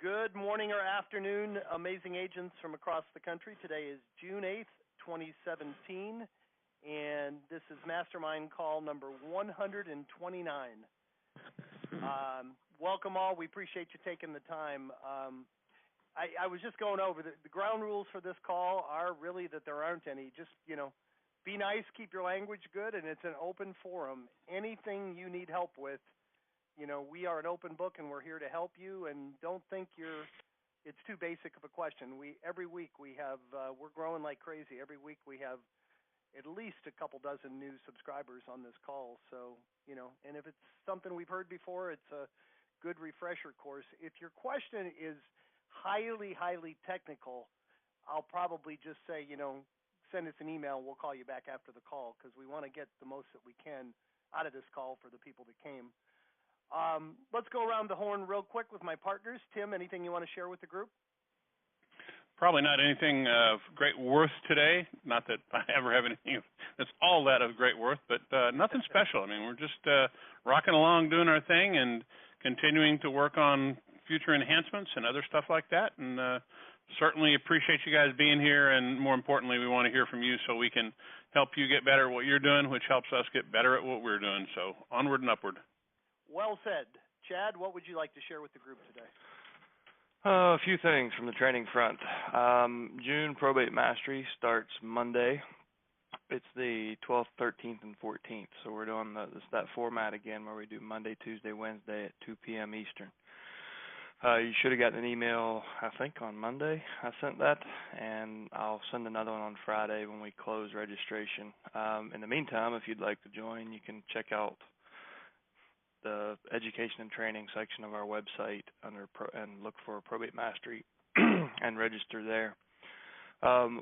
Good morning or afternoon, amazing agents from across the country. Today is June 8th, 2017, and this is Mastermind call number 129. Welcome all. We appreciate you taking the time. I was just going over the ground rules for this call are really that there aren't any. Just, be nice, keep your language good, and it's an open forum. Anything you need help with, we are an open book and we're here to help you, and don't think it's too basic of a question. Every week we have, we're growing like crazy. Every week we have at least a couple dozen new subscribers on this call. So, and if it's something we've heard before, it's a good refresher course. If your question is highly, highly technical, I'll probably just say, send us an email and we'll call you back after the call because we want to get the most that we can out of this call for the people that came. Let's go around the horn real quick with my partners. Tim, anything you want to share with the group? Probably not anything of great worth today. Not that I ever have anything that's all that of great worth, but nothing special. I mean, we're just rocking along doing our thing and continuing to work on future enhancements and other stuff like that. And certainly appreciate you guys being here. And more importantly, we want to hear from you so we can help you get better at what you're doing, which helps us get better at what we're doing. So onward and upward. Well said. Chad, what would you like to share with the group today? A few things from the training front. June Probate Mastery starts Monday. It's the 12th, 13th, and 14th. So we're doing that format again where we do Monday, Tuesday, Wednesday at 2 p.m. Eastern. You should have gotten an email, I think, on Monday. I sent that, and I'll send another one on Friday when we close registration. In the meantime, if you'd like to join, you can check out the education and training section of our website and look for Probate Mastery and register there.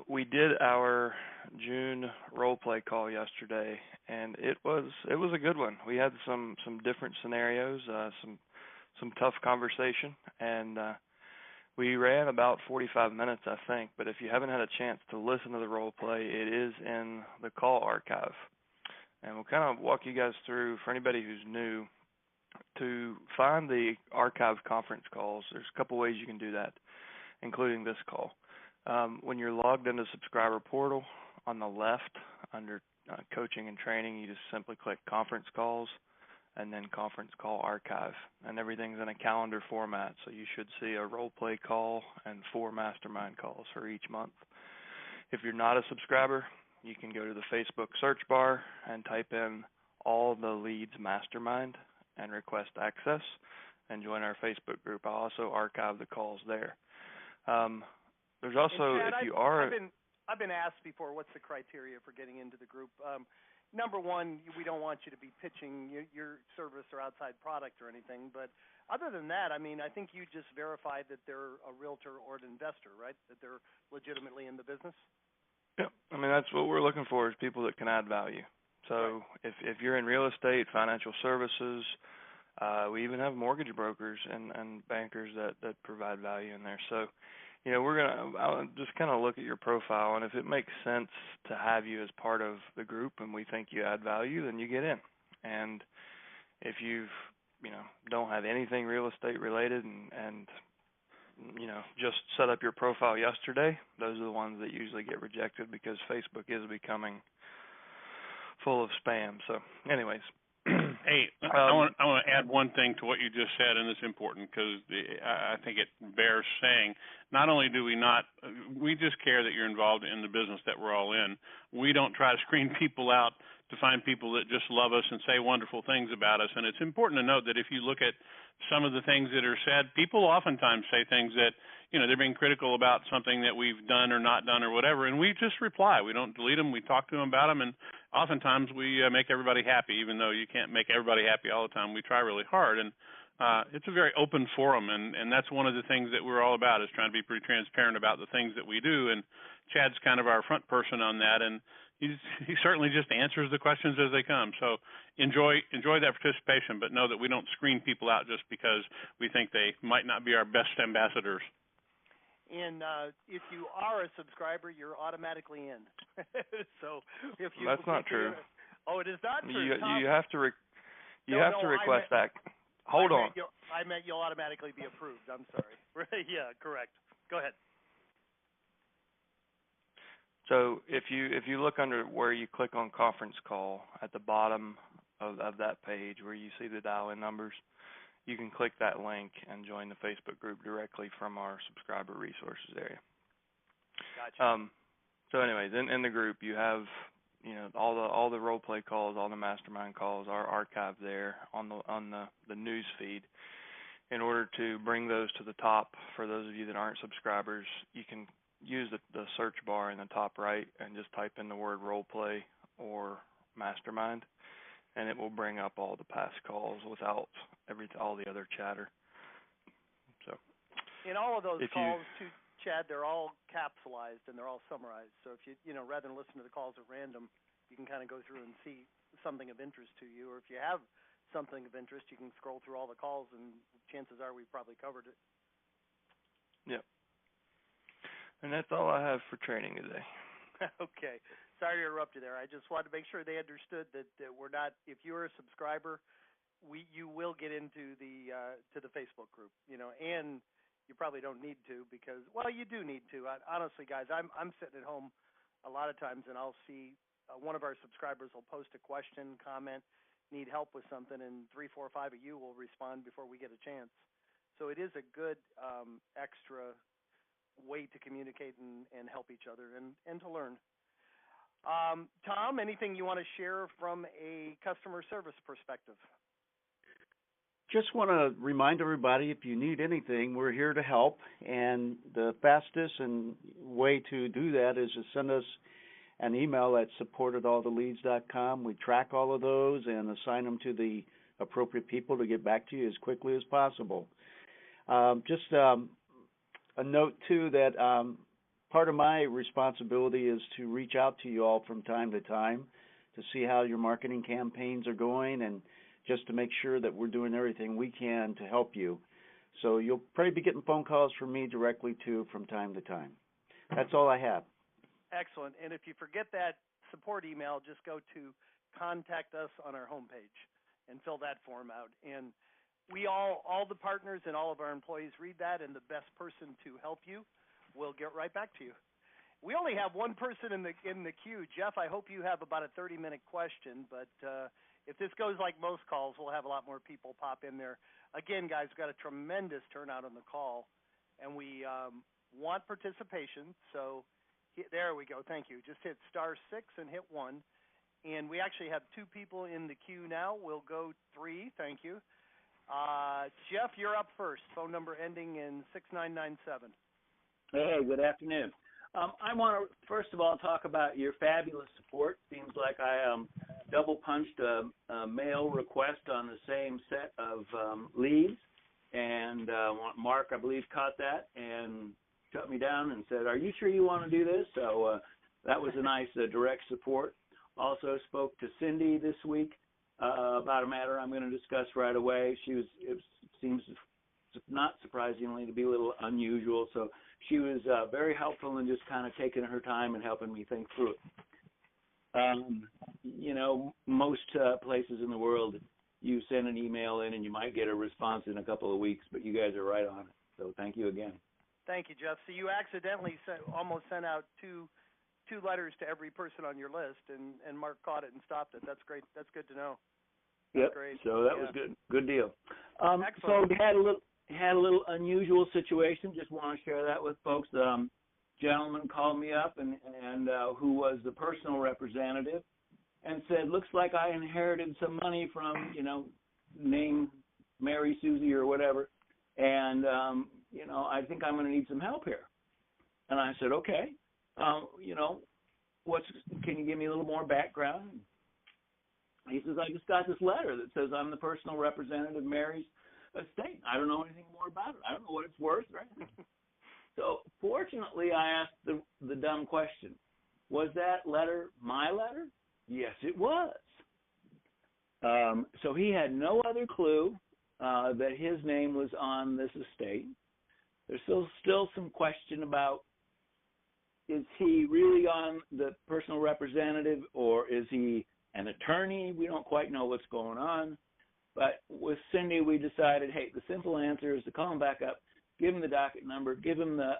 We did our June role play call yesterday, and it was a good one. We had some different scenarios, some tough conversation, and we ran about 45 minutes, I think. But if you haven't had a chance to listen to the role play, it is in the call archive, and we'll kind of walk you guys through, for anybody who's new, to find the archived conference calls. There's a couple ways you can do that, including this call. When you're logged into Subscriber Portal, on the left under Coaching and Training, you just simply click Conference Calls and then Conference Call Archive. And everything's in a calendar format, so you should see a role play call and 4 mastermind calls for each month. If you're not a subscriber, you can go to the Facebook search bar and type in All the Leads Mastermind and request access and join our Facebook group. I'll also archive the calls there. There's also, Chad, if you are... I've been asked before, what's the criteria for getting into the group? Number one, we don't want you to be pitching your service or outside product or anything. But other than that, I mean, I think you just verified that they're a realtor or an investor, right? That they're legitimately in the business? Yeah, I mean, that's what we're looking for, is people that can add value. So if you're in real estate, financial services, we even have mortgage brokers and bankers that provide value in there. So, I'll just kind of look at your profile, and if it makes sense to have you as part of the group and we think you add value, then you get in. And if you don't have anything real estate related and just set up your profile yesterday, those are the ones that usually get rejected because Facebook is becoming full of spam. So anyways. Hey, I want to add one thing to what you just said, and it's important because I think it bears saying. Not only do we just care that you're involved in the business that we're all in. We don't try to screen people out to find people that just love us and say wonderful things about us. And it's important to note that if you look at some of the things that are said, people oftentimes say things that, they're being critical about something that we've done or not done or whatever, and we just reply. We don't delete them. We talk to them about them, and oftentimes we make everybody happy, even though you can't make everybody happy all the time. We try really hard, and it's a very open forum, and that's one of the things that we're all about, is trying to be pretty transparent about the things that we do, and Chad's kind of our front person on that, and he certainly just answers the questions as they come. So enjoy that participation, but know that we don't screen people out just because we think they might not be our best ambassadors. And if you are a subscriber, you're automatically in. So if you that's not true. Oh, it is not true. You have to request that. Hold on. I meant you'll automatically be approved. I'm sorry. Yeah, correct. Go ahead. So if you look under where you click on conference call at the bottom of that page where you see the dial-in numbers, you can click that link and join the Facebook group directly from our subscriber resources area. Gotcha. So anyways, in the group you have all the role play calls, all the mastermind calls are archived there on the news feed. In order to bring those to the top, for those of you that aren't subscribers, you can use the search bar in the top right and just type in the word role play or mastermind, and it will bring up all the past calls without all the other chatter. So in all of those calls, too, Chad, they're all capsulized and they're all summarized. So if you rather than listen to the calls at random, you can kind of go through and see something of interest to you, or if you have something of interest, you can scroll through all the calls, and chances are we've probably covered it. Yep. And that's all I have for training today. Okay. Sorry to interrupt you there. I just wanted to make sure they understood that we're not. If you're a subscriber, you will get into the to the Facebook group, and you probably don't need to because, well, you do need to. Honestly, guys, I'm sitting at home a lot of times, and I'll see one of our subscribers will post a question, comment, need help with something, and 3, 4, 5 of you will respond before we get a chance. So it is a good extra way to communicate and help each other and to learn. Tom, anything you want to share from a customer service perspective? Just want to remind everybody, if you need anything, we're here to help. And the fastest way to do that is to send us an email at support@alltheleads.com. We track all of those and assign them to the appropriate people to get back to you as quickly as possible. Just a note, too, that part of my responsibility is to reach out to you all from time to time to see how your marketing campaigns are going and just to make sure that we're doing everything we can to help you. So you'll probably be getting phone calls from me directly, too, from time to time. That's all I have. Excellent. And if you forget that support email, just go to contact us on our homepage and fill that form out. And we all the partners and all of our employees read that, and the best person to help you will get right back to you. We only have one person in the queue. Jeff, I hope you have about a 30-minute question, but if this goes like most calls, we'll have a lot more people pop in there. Again, guys, we've got a tremendous turnout on the call, and we want participation. So there we go. Thank you. Just hit *6 and hit 1. And we actually have 2 people in the queue now. We'll go 3. Thank you. Jeff, you're up first. Phone number ending in 6997. Hey, good afternoon. I want to, first of all, talk about your fabulous support. Seems like I double punched a mail request on the same set of leads, and Mark, I believe, caught that and shut me down and said, "Are you sure you want to do this?" So that was a nice direct support. Also spoke to Cindy this week about a matter I'm going to discuss right away. It seems not surprisingly to be a little unusual, so she was very helpful in just kind of taking her time and helping me think through it. Most places in the world, you send an email in and you might get a response in a couple of weeks, but you guys are right on it, so thank you again. Thank you, Jeff. So you accidentally almost sent out two letters to every person on your list, and Mark caught it and stopped it. That's great. That's good to know. Yep. Great. So that was good. Good deal. Excellent. So we had a little unusual situation. Just want to share that with folks. Gentleman called me up and who was the personal representative and said, "Looks like I inherited some money from name Mary, Susie, or whatever, and I think I'm going to need some help here." And I said, "Okay, can you give me a little more background?" He says, "I just got this letter that says I'm the personal representative of Mary's estate. I don't know anything more about it. I don't know what it's worth or anything." So fortunately, I asked the dumb question, "Was that letter my letter?" Yes, it was. So he had no other clue that his name was on this estate. There's still some question about, is he really on the personal representative or is he an attorney? We don't quite know what's going on. But with Cindy, we decided, hey, the simple answer is to call him back up, give him the docket number, give him the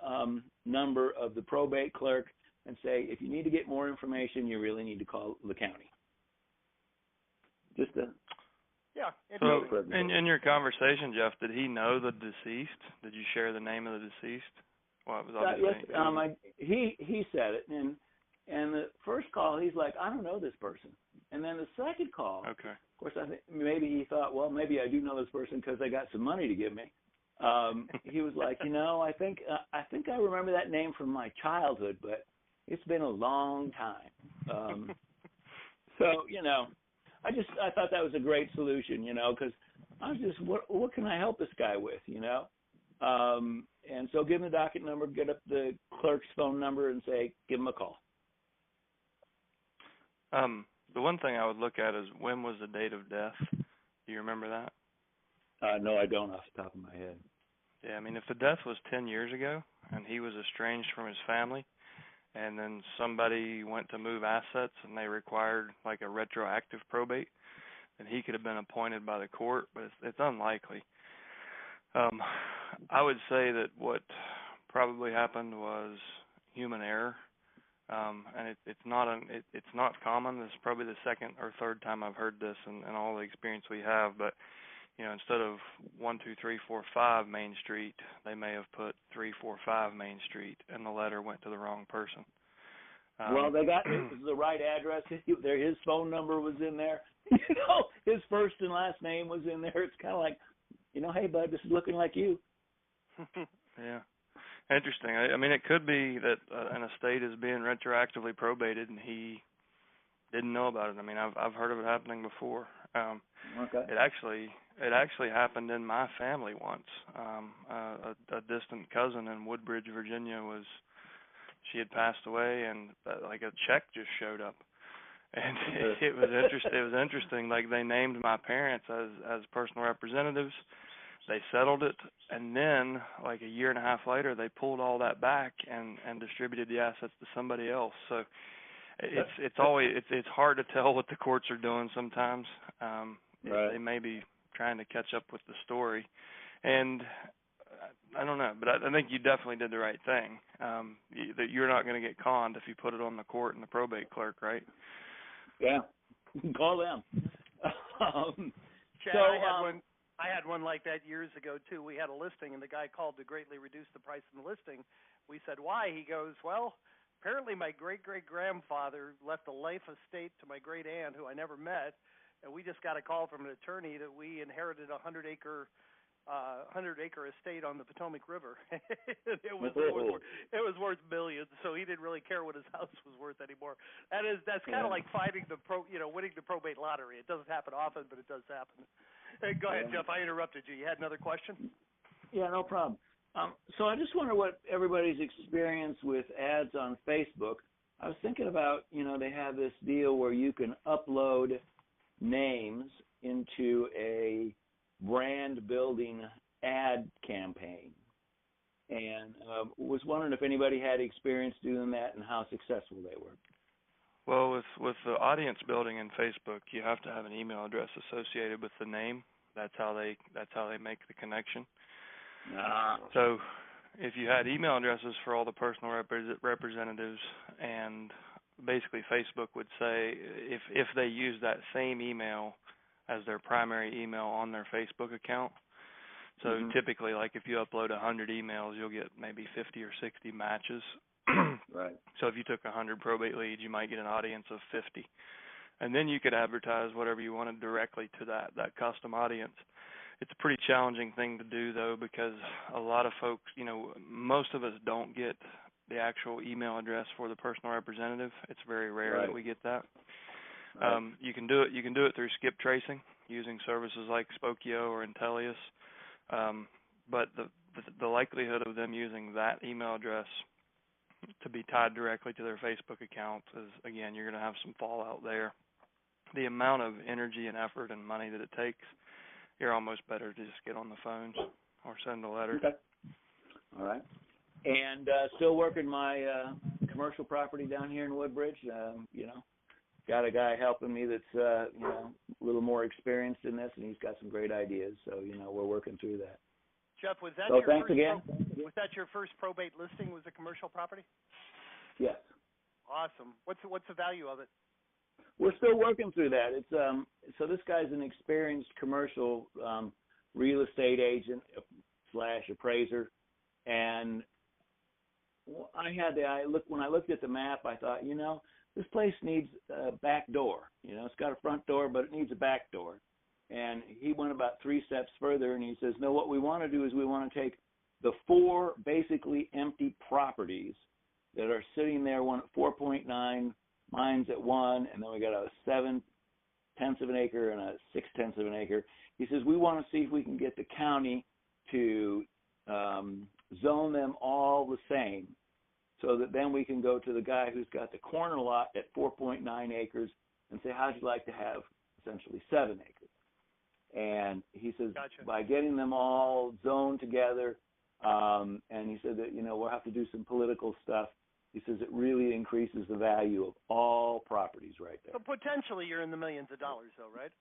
number of the probate clerk, and say, if you need to get more information, you really need to call the county. Just a So, in your conversation, Jeff, did he know the deceased? Did you share the name of the deceased? Well, it was obviously. Yes, he said it, and the first call, he's like, I don't know this person. And then the second call, okay. Of course, I think maybe he thought, well, maybe I do know this person because they got some money to give me. He was like, I think I remember that name from my childhood, but it's been a long time. So I thought that was a great solution, because I was just, what can I help this guy with, and so give him the docket number, get up the clerk's phone number, and say, give him a call. The one thing I would look at is when was the date of death? Do you remember that? No, I don't off the top of my head. Yeah, I mean, if the death was 10 years ago and he was estranged from his family, and then somebody went to move assets and they required like a retroactive probate, then he could have been appointed by the court, but it's unlikely. I would say that what probably happened was human error, and it's not common. This is probably the second or third time I've heard this in all the experience we have, but instead of 12345 Main Street, they may have put 345 Main Street, and the letter went to the wrong person. Well, they got the right address. His phone number was in there. His first and last name was in there. It's kind of like, hey, bud, this is looking like you. Yeah. Interesting. I mean, it could be that an estate is being retroactively probated, and he didn't know about it. I mean, I've heard of it happening before. Okay. It actually happened in my family once. A distant cousin in Woodbridge, Virginia, she had passed away, and like a check just showed up, and it was interesting. It was interesting. Like, they named my parents as personal representatives. They settled it, and then like a year and a half later, they pulled all that back and distributed the assets to somebody else. So it's hard to tell what the courts are doing sometimes. Right. They may be trying to catch up with the story, and I don't know, but I think you definitely did the right thing. That you're not going to get conned if you put it on the court and the probate clerk, right? Yeah, call them. Chad, I had one like that years ago too. We had a listing, and the guy called to greatly reduce the price of the listing. We said, why? He goes, well, apparently my great-great-grandfather left a life estate to my great-aunt, who I never met, and we just got a call from an attorney that we inherited a 100-acre estate on the Potomac River. it was worth millions, so he didn't really care what his house was worth anymore. That's kind of like finding winning the probate lottery. It doesn't happen often, but it does happen. Hey, go ahead, Jeff. I interrupted you. You had another question? Yeah, no problem. So I just wonder what everybody's experience with ads on Facebook. I was thinking about, they have this deal where you can upload names into a brand building ad campaign, and was wondering if anybody had experience doing that and how successful they were. Well, with the audience building in Facebook, you have to have an email address associated with the name. That's how they make the connection. So if you had email addresses for all the personal representatives, and basically Facebook would say if they use that same email as their primary email on their Facebook account. So typically, like if you upload 100 emails, you'll get maybe 50 or 60 matches. Right. So if you took 100 probate leads, you might get an audience of 50. And then you could advertise whatever you wanted directly to that custom audience. It's a pretty challenging thing to do, though, because a lot of folks, most of us don't get the actual email address for the personal representative. It's very rare that we get that. Right. You can do it through skip tracing using services like Spokio or Intellius. But the likelihood of them using that email address to be tied directly to their Facebook account is, again, you're going to have some fallout there. The amount of energy and effort and money that it takes, you're almost better to just get on the phones or send a letter. Okay. All right. And still working my commercial property down here in Woodbridge. Got a guy helping me that's little more experienced in this, and he's got some great ideas. So, we're working through that. Jeff, was that So your thanks first again. was that your first probate listing? Was a commercial property? Yes. Awesome. What's the value of it? We're still working through that. It's so this guy's an experienced commercial real estate agent / appraiser, and when I looked at the map, I thought, this place needs a back door. It's got a front door, but it needs a back door. And he went about 3 steps further, and he says, no, what we want to do is we want to take the 4 basically empty properties that are sitting there, one at 4.9, mine's at 1, and then we got a 7/10 of an acre and a 6/10 of an acre. He says, we want to see if we can get the county to zone them all the same, so that then we can go to the guy who's got the corner lot at 4.9 acres and say, how'd you like to have essentially 7 acres? And he says, Gotcha. by getting them all zoned together, and he said that, we'll have to do some political stuff. He says it really increases the value of all properties right there. So potentially you're in the millions of dollars, though, right?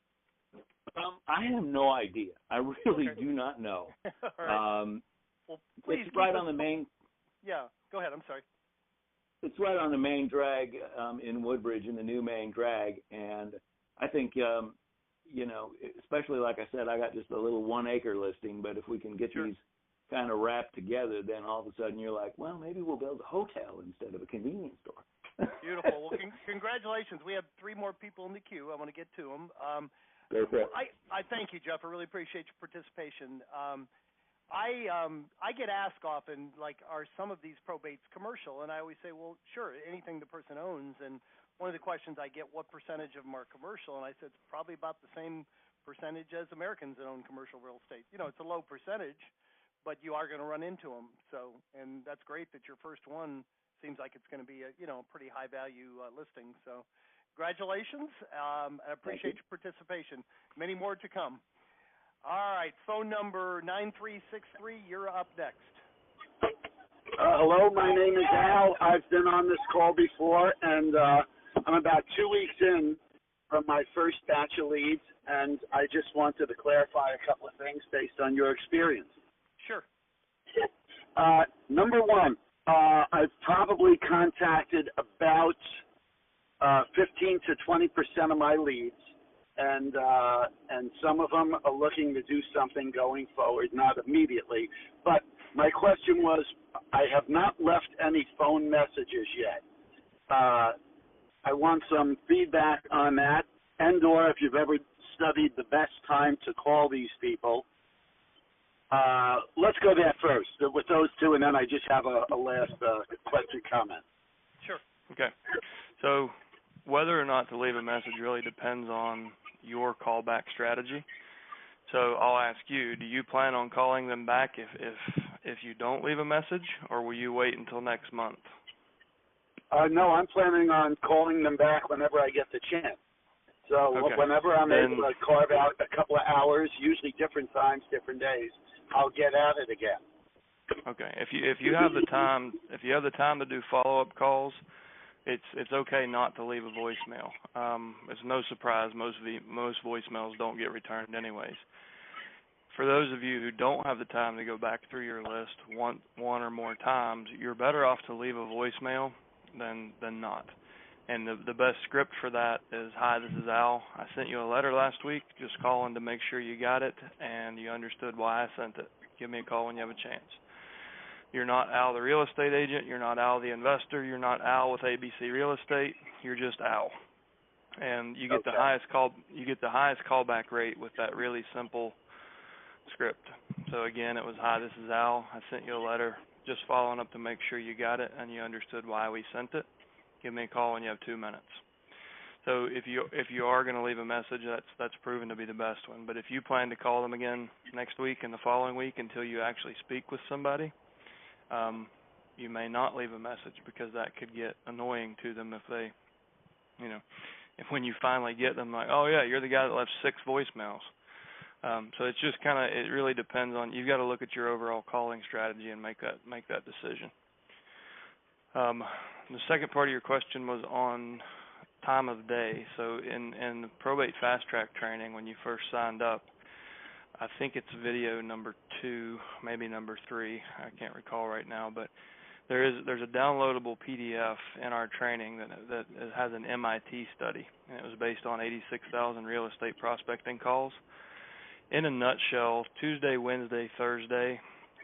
I have no idea. I really do not know. All right. Well, please it's right on the main. Yeah, go ahead. I'm sorry. It's right on the main drag in Woodbridge, in the new main drag, and I think especially like I said, I got just a little 1 acre listing, but if we can get Sure. these kind of wrapped together, then all of a sudden you're like, well, maybe we'll build a hotel instead of a convenience store. Beautiful. Well, congratulations. We have 3 more people in the queue. I want to get to them. Go for it. I thank you, Jeff. I really appreciate your participation. I get asked often, like, are some of these probates commercial? And I always say, well, sure, anything the person owns. And one of the questions I get, what percentage of them are commercial? And I said, it's probably about the same percentage as Americans that own commercial real estate. It's a low percentage, but you are going to run into them. So, and that's great that your first one seems like it's going to be a pretty high value listing. So, congratulations. I appreciate your participation. Many more to come. All right, phone number 9363. You're up next. Hello, my name is Al. I've been on this call before, and I'm about 2 weeks in from my first batch of leads, and I just wanted to clarify a couple of things based on your experience. Sure. Number one, I've probably contacted about 15 to 20% of my leads, and some of them are looking to do something going forward, not immediately. But my question was, I have not left any phone messages yet. I want some feedback on that, and/or if you've ever studied the best time to call these people. Let's go there first with those 2, and then I just have a last question comment. Sure. Okay. So whether or not to leave a message really depends on your callback strategy. So I'll ask you, do you plan on calling them back if you don't leave a message, or will you wait until next month? No, I'm planning on calling them back whenever I get the chance. So okay. Whenever I'm able to carve out a couple of hours, usually different times, different days, I'll get at it again. Okay. If you have the time to do follow-up calls, it's okay not to leave a voicemail. It's no surprise most voicemails don't get returned anyways. For those of you who don't have the time to go back through your list one or more times, you're better off to leave a voicemail than not. And the best script for that is, hi, this is Al. I sent you a letter last week, just calling to make sure you got it and you understood why I sent it. Give me a call when you have a chance. You're not Al the real estate agent. You're not Al the investor. You're not Al with ABC Real Estate. You're just Al. And you get the highest callback rate with that really simple script. So again, it was, hi, this is Al. I sent you a letter, just following up to make sure you got it and you understood why we sent it. Give me a call when you have 2 minutes. So if you are going to leave a message, that's proven to be the best one. But if you plan to call them again next week and the following week until you actually speak with somebody, you may not leave a message, because that could get annoying to them if they, if when you finally get them, like, oh yeah, you're the guy that left 6 voicemails. So it's just it really depends on, you've got to look at your overall calling strategy and make that decision. The second part of your question was on time of day. So in the probate fast track training, when you first signed up, I think it's video number 2, maybe number 3. I can't recall right now, but there's a downloadable PDF in our training that has an MIT study, and it was based on 86,000 real estate prospecting calls. In a nutshell, Tuesday, Wednesday, Thursday,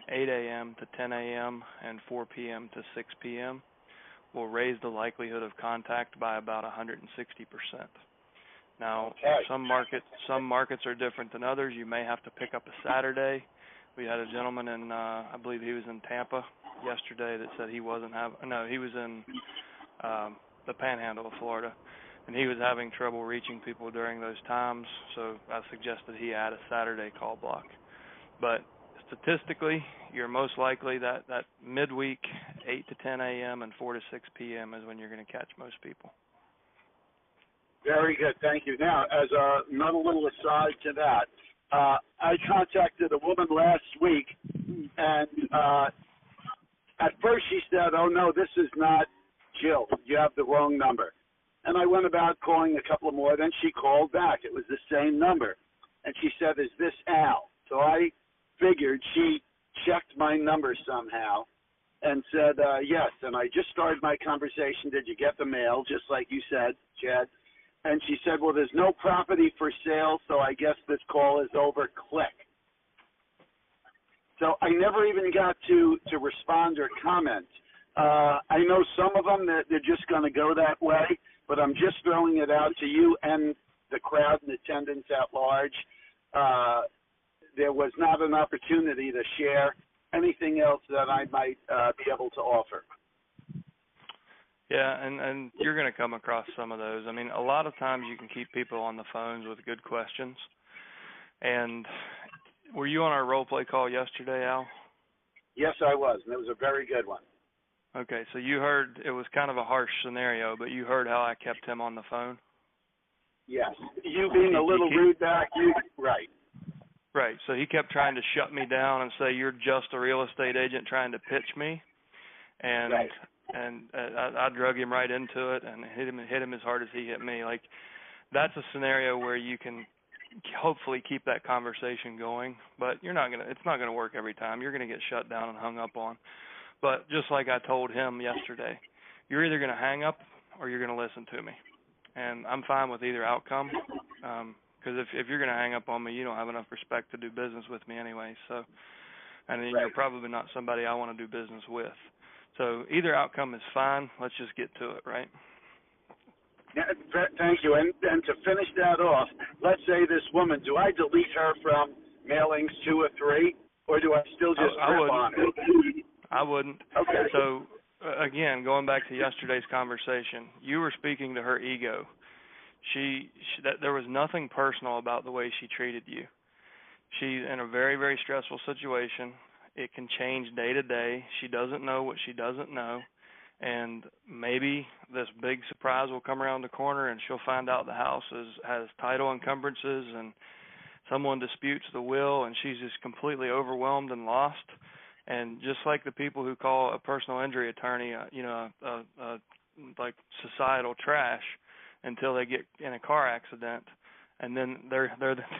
8 a.m. to 10 a.m. and 4 p.m. to 6 p.m. will raise the likelihood of contact by about 160%. Now, some markets are different than others. You may have to pick up a Saturday. We had a gentleman in, I believe he was in Tampa yesterday that said he was in the Panhandle of Florida, and he was having trouble reaching people during those times. So I suggested he add a Saturday call block. But statistically, you're most likely that midweek, 8 to 10 a.m. and 4 to 6 p.m. is when you're going to catch most people. Very good, thank you. Now, as another little aside to that, I contacted a woman last week, and at first she said, "Oh no, this is not Jill. You have the wrong number." And I went about calling a couple more. Then she called back. It was the same number, and she said, "Is this Al?" So I figured she checked my number somehow and said yes. And I just started my conversation. Did you get the mail? Just like you said, Chad. And she said, "Well, there's no property for sale, so I guess this call is over. Click." So I never even got to respond or comment. I know some of them, they're just going to go that way, but I'm just throwing it out to you and the crowd and attendance at large. There was not an opportunity to share anything else that I might be able to offer. Yeah, and you're going to come across some of those. I mean, a lot of times you can keep people on the phones with good questions. And were you on our role play call yesterday, Al? Yes, I was, and it was a very good one. Okay, so you heard it was kind of a harsh scenario, but you heard how I kept him on the phone? Yes. You being a little rude back, right. Right, so he kept trying to shut me down and say, "You're just a real estate agent trying to pitch me." And right. And I drug him right into it and hit him as hard as he hit me. Like, that's a scenario where you can hopefully keep that conversation going, but it's not gonna work every time. You're gonna get shut down and hung up on. But just like I told him yesterday, you're either gonna hang up or you're gonna listen to me, and I'm fine with either outcome. Because if you're gonna hang up on me, you don't have enough respect to do business with me anyway. So, and then you're probably not somebody I want to do business with. So either outcome is fine. Let's just get to it, right? Yeah, thank you. And to finish that off, let's say this woman, do I delete her from mailings 2 or 3, or do I still just grip on her? I wouldn't. Okay. So, again, going back to yesterday's conversation, you were speaking to her ego. There was nothing personal about the way she treated you. She's in a very, very stressful situation. It can change day to day. She doesn't know what she doesn't know, and maybe this big surprise will come around the corner and she'll find out the house has title encumbrances and someone disputes the will, and she's just completely overwhelmed and lost. And just like the people who call a personal injury attorney, like societal trash until they get in a car accident, and then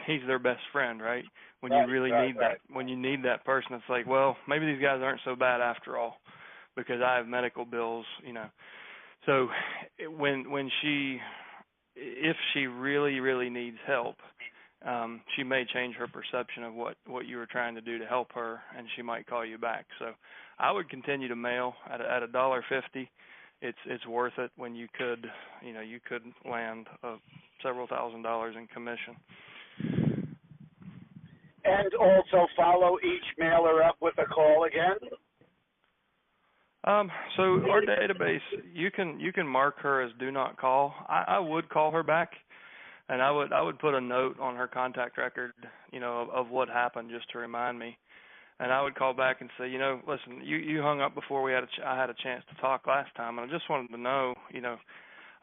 he's their best friend, right? When you really need that, when you need that person, it's like, well, maybe these guys aren't so bad after all, because I have medical bills, So if she really, really needs help, she may change her perception of what you were trying to do to help her, and she might call you back. So I would continue to mail at $1.50. It's worth it when you could land several $1,000s in commission. And also follow each mailer up with a call again? So our database, you can mark her as do not call. I would call her back, and I would put a note on her contact record, of what happened, just to remind me. And I would call back and say, listen, you hung up before I had a chance to talk last time, and I just wanted to know,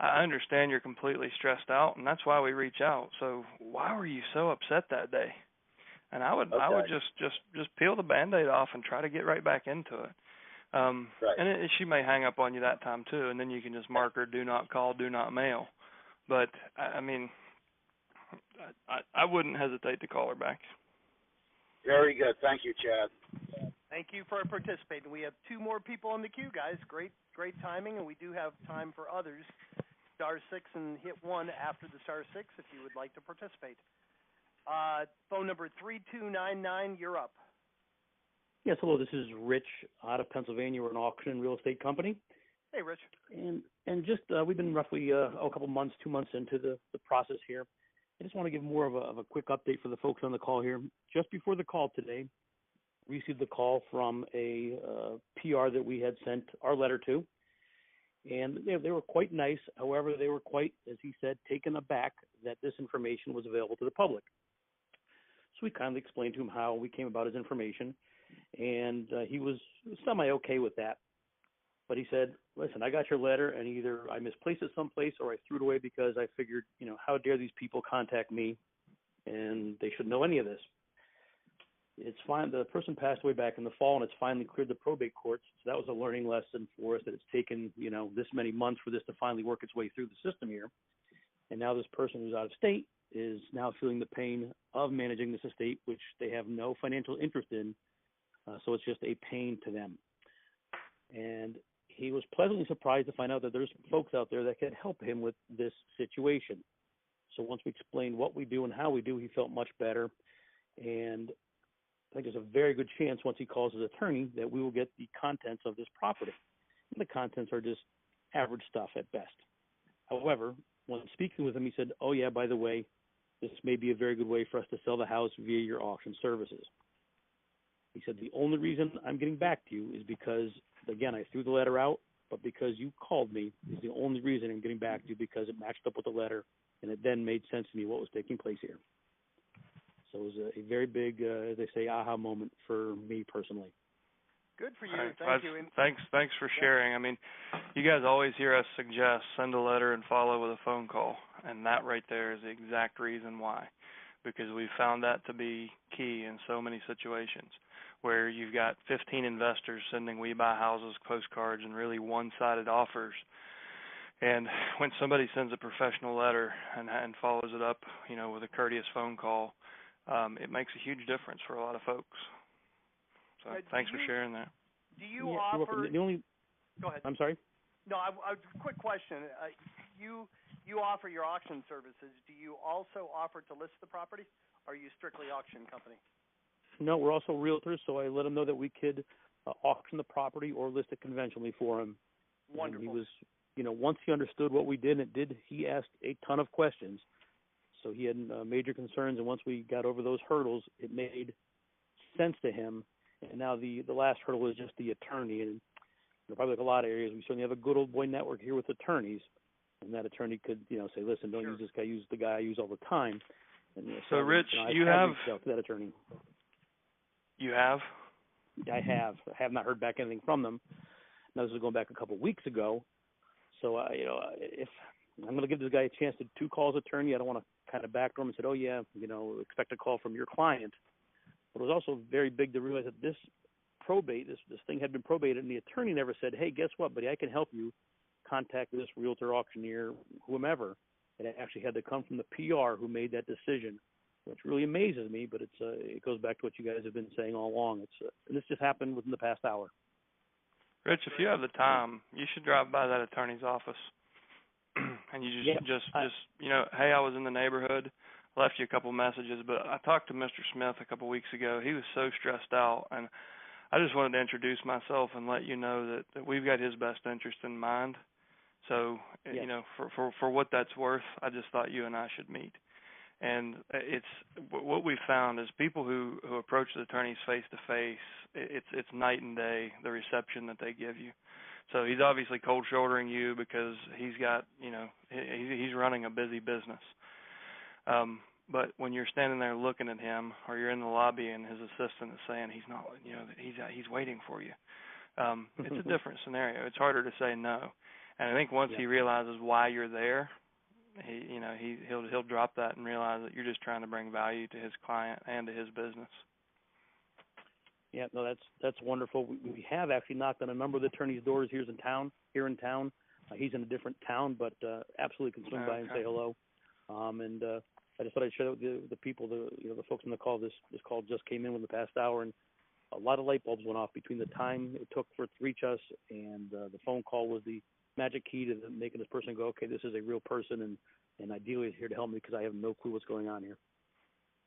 I understand you're completely stressed out, and that's why we reach out. So why were you so upset that day? And I would just peel the Band-Aid off and try to get right back into it. And she may hang up on you that time too, and then you can just mark her do not call, do not mail. But I mean, I wouldn't hesitate to call her back. Very good. Thank you, Chad. Thank you for participating. We have 2 more people in the queue, guys. Great timing, and we do have time for others. *6 and hit 1 after the *6 if you would like to participate. Phone number 3299, you're up. Yes, hello. This is Rich out of Pennsylvania. We're an auction and real estate company. Hey, Rich. And just we've been roughly a couple months, 2 months into the process here. I just want to give more of a quick update for the folks on the call here. Just before the call today, we received a call from a PR that we had sent our letter to, and they were quite nice. However, they were quite, as he said, taken aback that this information was available to the public. So we kindly explained to him how we came about his information, and he was semi-okay with that. But he said, listen, I got your letter, and either I misplaced it someplace or I threw it away because I figured, how dare these people contact me, and they shouldn't know any of this. It's fine. The person passed away back in the fall, and it's finally cleared the probate courts. So that was a learning lesson for us, that it's taken, this many months for this to finally work its way through the system here. And now this person who's out of state is now feeling the pain of managing this estate, which they have no financial interest in. So it's just a pain to them. And he was pleasantly surprised to find out that there's folks out there that can help him with this situation. So once we explained what we do and how we do, he felt much better. And I think there's a very good chance once he calls his attorney that we will get the contents of this property. And the contents are just average stuff at best. However, when speaking with him, he said, oh, yeah, by the way, this may be a very good way for us to sell the house via your auction services. He said, the only reason I'm getting back to you is because, again, I threw the letter out, but because you called me is the only reason I'm getting back to you, because it matched up with the letter, and it then made sense to me what was taking place here. So it was a very big, as they say, aha moment for me personally. Good for you. Right. Thank you. Thanks for sharing. I mean, you guys always hear us suggest send a letter and follow with a phone call, and that right there is the exact reason why, because we've found that to be key in so many situations where you've got 15 investors sending We Buy Houses postcards and really one-sided offers. And when somebody sends a professional letter and follows it up, with a courteous phone call, it makes a huge difference for a lot of folks. So thanks for sharing that. Do you offer? Go ahead. I'm sorry? No, quick question. You offer your auction services. Do you also offer to list the property, or are you strictly auction company? No, we're also realtors, so I let him know that we could auction the property or list it conventionally for him. Wonderful. And he was, once he understood what we did, he asked a ton of questions. So he had major concerns, and once we got over those hurdles, it made sense to him. And now the last hurdle is just the attorney. And probably like a lot of areas, we certainly have a good old boy network here with attorneys. And that attorney could, say, listen, don't use this guy, use the guy I use all the time. And, so, Rich, you have reached out to that attorney. You have? I have. I have not heard back anything from them. Now, this is going back a couple of weeks ago. So, if I'm going to give this guy a chance to 2 calls attorney, I don't want to kind of backdoor him and say, oh, yeah, expect a call from your client. But it was also very big to realize that this probate, this thing had been probated, and the attorney never said, hey, guess what, buddy, I can help you. Contact this realtor, auctioneer, whomever. It actually had to come from the PR who made that decision, which really amazes me, but it goes back to what you guys have been saying all along. And this just happened within the past hour. Rich, if you have the time, you should drop by that attorney's office. And you just hey, I was in the neighborhood, left you a couple messages, but I talked to Mr. Smith a couple weeks ago. He was so stressed out, and I just wanted to introduce myself and let you know that we've got his best interest in mind. So, for what that's worth, I just thought you and I should meet. And it's what we've found is people who approach the attorneys face to face, it's night and day, the reception that they give you. So he's obviously cold shouldering you because he's got, he's running a busy business. But when you're standing there looking at him, or you're in the lobby and his assistant is saying he's not, he's waiting for you, it's a different scenario. It's harder to say no. And I think once he realizes why you're there, he'll drop that and realize that you're just trying to bring value to his client and to his business. Yeah, no, that's wonderful. We have actually knocked on a number of the attorneys' doors here in town, He's in a different town, but absolutely can swing by and say hello. And I just thought I'd share with the people, the folks on the call. This call just came in within the past hour, and a lot of light bulbs went off between the time it took for it to reach us, and the phone call was the magic key to making this person go, okay, this is a real person, and ideally is here to help me because I have no clue what's going on here.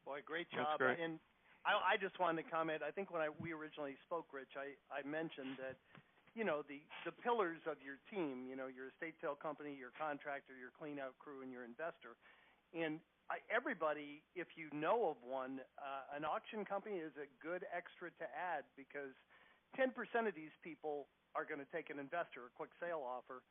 Boy, great job. That's great. And I just wanted to comment. I think when we originally spoke, Rich, I mentioned that, the pillars of your team, your estate sale company, your contractor, your clean-out crew, and your investor. And everybody, if you know of one, an auction company is a good extra to add because 10% of these people are going to take an investor, a quick sale offer.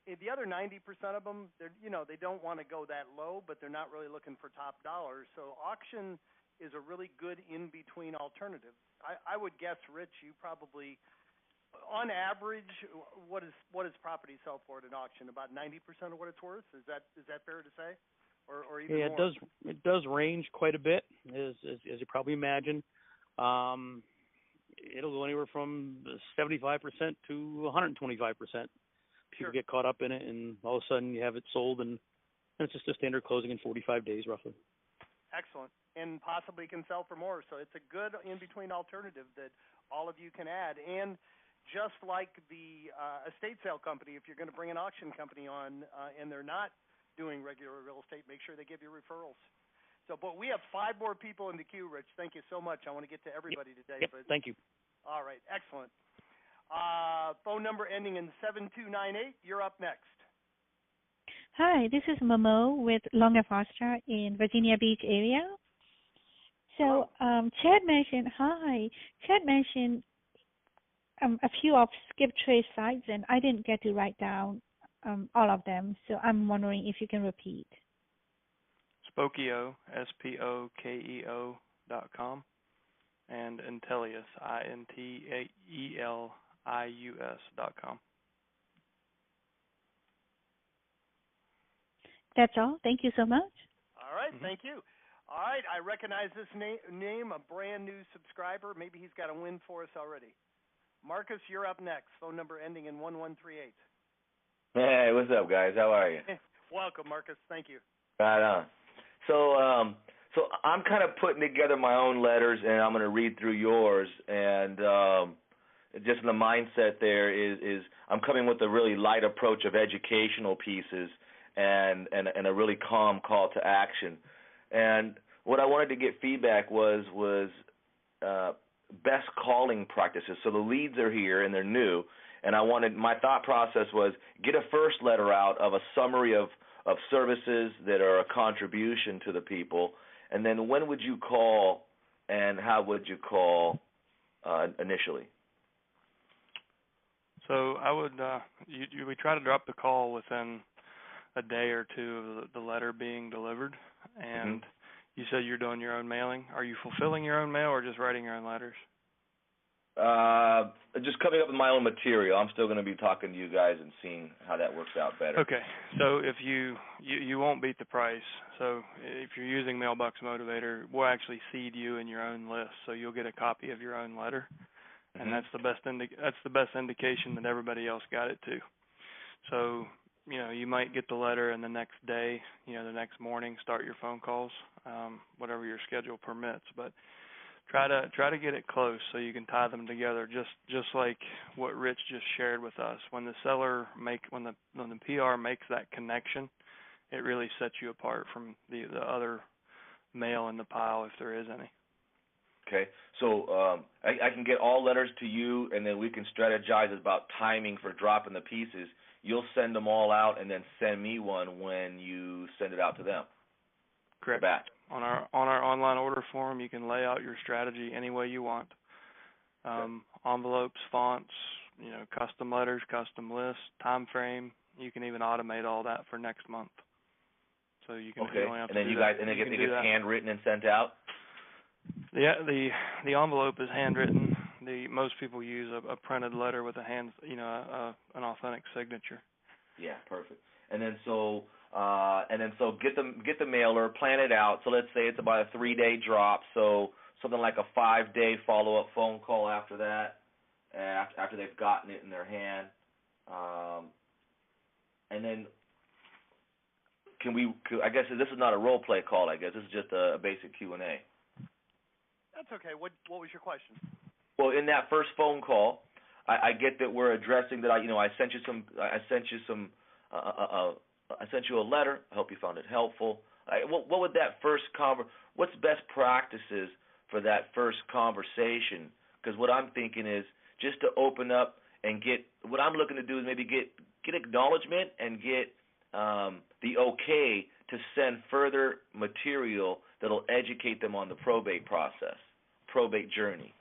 The other 90% of them, they don't want to go that low, but they're not really looking for top dollars. So auction is a really good in-between alternative. I would guess, Rich, you probably, on average, what does property sell for at an auction? About 90% of what it's worth? Is that fair to say? Or even more? It does range quite a bit, as you probably imagine. It'll go anywhere from 75% to 125%. People get caught up in it, and all of a sudden you have it sold, and it's just a standard closing in 45 days, roughly. Excellent, and possibly can sell for more. So it's a good in-between alternative that all of you can add. And just like the estate sale company, if you're going to bring an auction company on and they're not doing regular real estate, make sure they give you referrals. So, but we have 5 more people in the queue, Rich. Thank you so much. I want to get to everybody today. But thank you. All right, excellent. Phone number ending in 7298. You're up next. Hi, this is Momo with Long & Foster in Virginia Beach area. So Chad mentioned a few of skip trace sites, and I didn't get to write down all of them. So I'm wondering if you can repeat. Spokeo, SPOKEO.com, and Intellius, INTELIUS.com. That's all. Thank you so much. All right, thank you. All right, I recognize this name, a brand new subscriber. Maybe he's got a win for us already. Marcus, you're up next. Phone number ending in 1138. Hey, what's up, guys? How are you? Welcome, Marcus. Thank you. Right on. So I'm kind of putting together my own letters, and I'm going to read through yours. And just the mindset there is I'm coming with a really light approach of educational pieces and a really calm call to action. And what I wanted to get feedback was best calling practices. So the leads are here and they're new, and my thought process was get a first letter out of a summary of services that are a contribution to the people, and then when would you call and how would you call initially? So I would we try to drop the call within a day or two of the letter being delivered. And you said you're doing your own mailing. Are you fulfilling your own mail or just writing your own letters? Just coming up with my own material. I'm still going to be talking to you guys and seeing how that works out better. Okay. So if you won't beat the price. So if you're using Mailbox Motivator, we'll actually seed you in your own list, so you'll get a copy of your own letter. And that's the best indication that everybody else got it too. So you might get the letter, and the next day, the next morning, start your phone calls, whatever your schedule permits. But try to get it close so you can tie them together, just like what Rich just shared with us. When the when the PR makes that connection, it really sets you apart from the other mail in the pile, if there is any. Okay, so I can get all letters to you, and then we can strategize about timing for dropping the pieces. You'll send them all out, and then send me one when you send it out to them. Correct. Back. On our online order form, you can lay out your strategy any way you want. Envelopes, fonts, custom letters, custom lists, time frame. You can even automate all that for next month. So you can. Okay. You and then it gets handwritten and sent out. Yeah, the envelope is handwritten. Most people use a printed letter with an authentic signature. Yeah, perfect. And then so get the mailer, plan it out. So let's say it's about a 3-day drop. So something like a 5-day follow-up phone call after that, after they've gotten it in their hand. and then I guess this is not a role play call. I guess this is just a basic Q&A. That's okay. What was your question? Well, in that first phone call, I get that we're addressing that. I sent you a letter. I hope you found it helpful. What would that first what's best practices for that first conversation? Because what I'm thinking is just to open up and what I'm looking to do is maybe get acknowledgement and get the okay to send further material that'll educate them on the probate process, probate journey.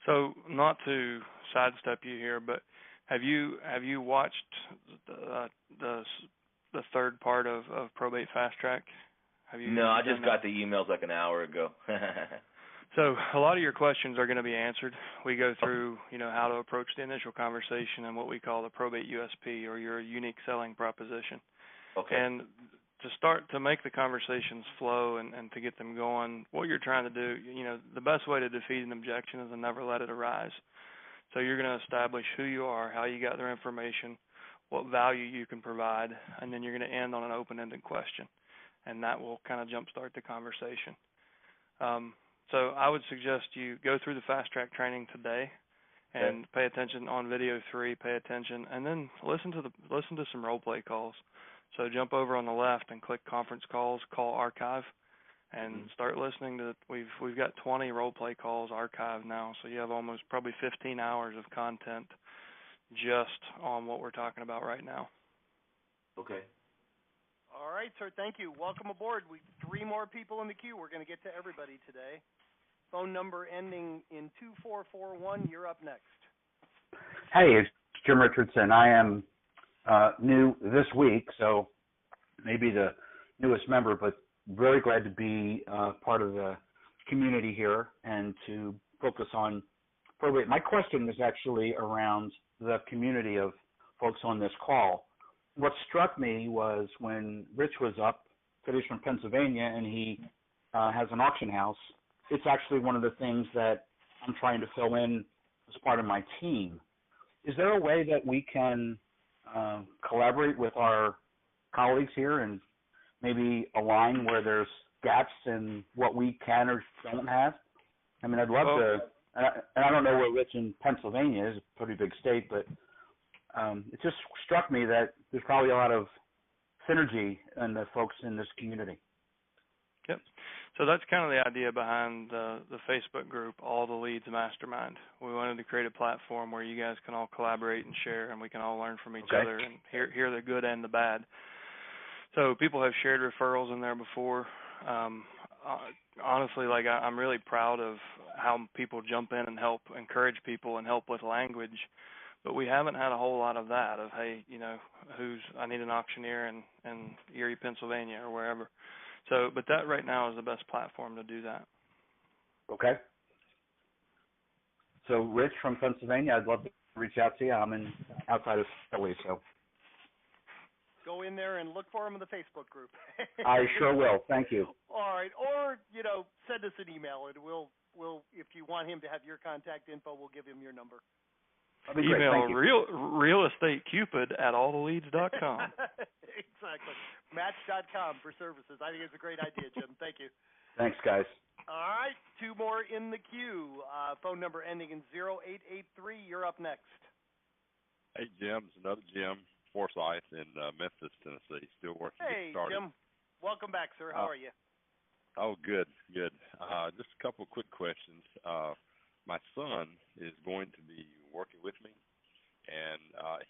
So, not to sidestep you here, but have you watched the third part of Probate Fast Track? No, I just got the emails like an hour ago. So a lot of your questions are going to be answered. We go through, how to approach the initial conversation and what we call the probate USP, or your unique selling proposition. Okay. And to make the conversations flow and to get them going, what you're trying to do, the best way to defeat an objection is to never let it arise. So you're going to establish who you are, how you got their information, what value you can provide, and then you're going to end on an open-ended question, and that will kind of jumpstart the conversation. So I would suggest you go through the fast track training today and pay attention on video 3, pay attention, and then listen to some role play calls. So jump over on the left and click conference calls, call archive, and start listening to. We've got 20 role play calls archived now, so you have almost probably 15 hours of content just on what we're talking about right now. Okay. All right, sir. Thank you. Welcome aboard. 3 more people in the queue. We're going to get to everybody today. Phone number ending in 2441. You're up next. Hey, it's Jim Richardson. I am new this week, so maybe the newest member, but very glad to be part of the community here and to focus on probate. My question is actually around the community of folks on this call. What struck me was when Rich was up, that he's from Pennsylvania, and he has an auction house. It's actually one of the things that I'm trying to fill in as part of my team. Is there a way that we can collaborate with our colleagues here and maybe align where there's gaps in what we can or don't have? I mean, I'd love to, and I don't know where Rich in Pennsylvania is, a pretty big state, but it just struck me that there's probably a lot of synergy in the folks in this community. Yep. So that's kind of the idea behind the Facebook group, All the Leads Mastermind. We wanted to create a platform where you guys can all collaborate and share, and we can all learn from each other and hear the good and the bad. So people have shared referrals in there before. Honestly, I'm really proud of how people jump in and help encourage people and help with language. But we haven't had a whole lot of that, of, hey, I need an auctioneer in Erie, Pennsylvania, or wherever. So, but that right now is the best platform to do that. Okay. So, Rich from Pennsylvania, I'd love to reach out to you. I'm outside of Philly, so. Go in there and look for him in the Facebook group. I sure will. Thank you. All right. Or, send us an email, and we'll if you want him to have your contact info, we'll give him your number. Email realestateCupid@alltheleads.com. Exactly. Match.com for services. I think it's a great idea, Jim. Thank you. Thanks, guys. All right. 2 more in the queue. Phone number ending in 0883. You're up next. Hey, Jim. It's another Jim Forsyth in Memphis, Tennessee. Still working to get started. Hey, Jim. Welcome back, sir. How are you? Oh, good. Just a couple of quick questions. My son is going to be working with me, and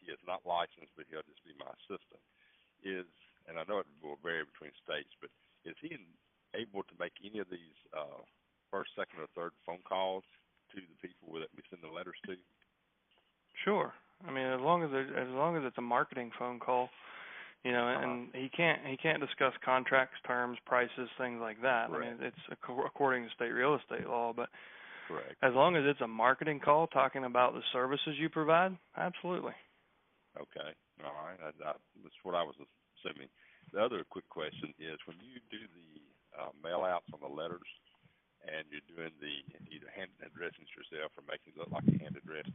he is not licensed, but he'll just be my assistant. And I know it will vary between states, but is he able to make any of these first, second, or third phone calls to the people that we send the letters to? Sure. I mean, as long as it's a marketing phone call, and he can't discuss contracts, terms, prices, things like that. Right. I mean, it's according to state real estate law, but correct. As long as it's a marketing call talking about the services you provide, absolutely. Okay. All right. That's what I was assuming. The other quick question is, when you do the mail-outs on the letters and you're doing either hand addressing yourself or making it look like a hand address,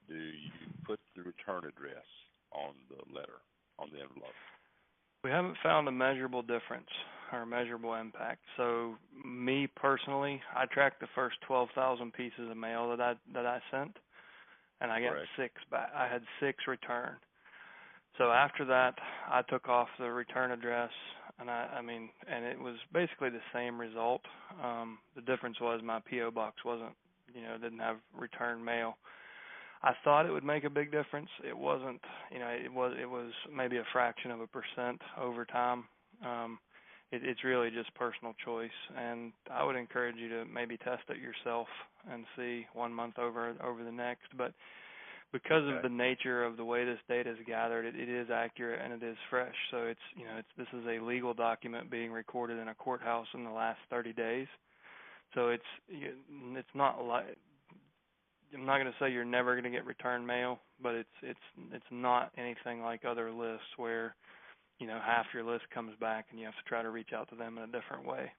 do you put the return address on the letter, on the envelope? We haven't found a measurable difference or measurable impact. So me personally, I tracked the first 12,000 pieces of mail that I sent, and I got Correct. 6 back. I had 6 returned. So after that, I took off the return address, and and it was basically the same result. The difference was my P.O. box didn't have return mail. I thought it would make a big difference. It wasn't. It was maybe a fraction of a percent over time. It's really just personal choice, and I would encourage you to maybe test it yourself and see 1 month over the next. But because of the nature of the way this data is gathered, it is accurate and it is fresh. So this is a legal document being recorded in a courthouse in the last 30 days. So it's not like, I'm not going to say you're never going to get return mail, but it's not anything like other lists where half your list comes back and you have to try to reach out to them in a different way.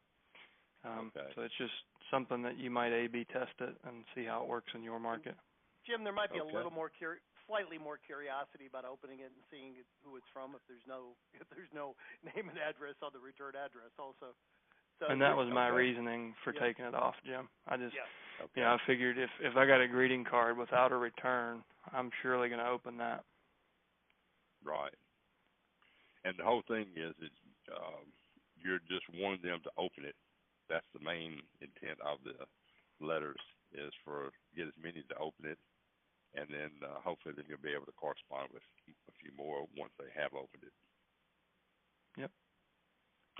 So it's just something that you might A/B test it and see how it works in your market. Jim, there might be a little more slightly more curiosity about opening it and seeing who it's from if there's no name and address on the return address also. So and that was my reasoning for taking it off, Jim. I just I figured if I got a greeting card without a return, I'm surely going to open that. Right. And the whole thing is you're just wanting them to open it. That's the main intent of the letters, is for get as many to open it, and then hopefully then you'll be able to correspond with a few more once they have opened it. Yep.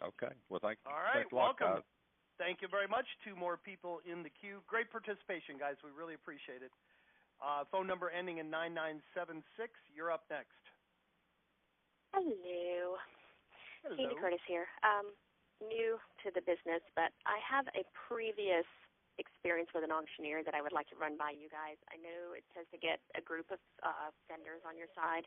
Okay. Well, thank you. All right. Thanks a lot, Welcome. guys. Thank you very much. 2 more people in the queue. Great participation, guys. We really appreciate it. Phone number ending in 9976. You're up next. Hello. Hello. Candy Curtis here. New to the business, but I have a previous experience with an auctioneer that I would like to run by you guys. I know it says to get a group of vendors on your side,